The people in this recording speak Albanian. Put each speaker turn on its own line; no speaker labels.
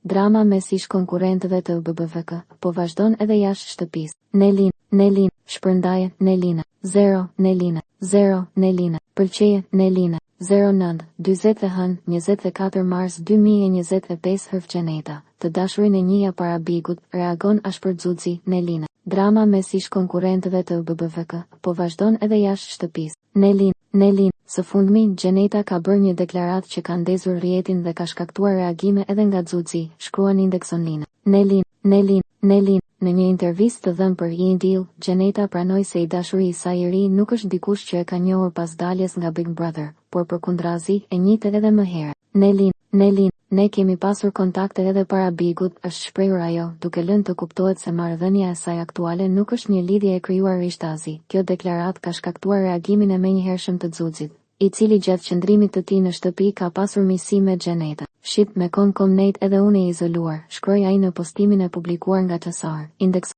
Drama mes ish konkurrentëve të BBVK, po vazhdon edhe jashtë shtëpisë. Nelin, shpërndaje, Nelina. 0, Nelina. 0, Nelina. Pëlqeje, Nelina. 09, 40 hën, 24 mars 2025 Hërf Gjeneta. Të dashurin e njëja para bigut, reagon ashpër Xuxi, Nelina. Drama mes ish konkurrentëve të BBVK, po vazhdon edhe jashtë shtëpisë. Nelin, së fundmi, Gjeneta ka bërë një deklaratë që ka ndezur rrjetin dhe ka shkaktuar reagime edhe nga Xuxi, shkruan Index Online. Nelin, në një intervistë të dhënë për Indil, Gjeneta pranoi se i dashuri i saj i ri nuk është dikush që e ka njohur pas daljes nga Big Brother, por përkundrazi e njitet edhe më herë. Nelin, ne kemi pasur kontakte edhe para bigut, është shprehur ajo, duke lënë të kuptohet se marrëdhënia e saj aktuale nuk është një lidhje e krijuar rishtazi. Kjo deklaratë ka shkaktuar reagimin e menjëhershëm të Xuxit, i cili gjatë qëndrimit të tij në shtëpi ka pasur miqësi me Gjeneta. Shqip me kon komnejt edhe unë e izoluar, shkroi ai në postimin e publikuar nga Çasar. Index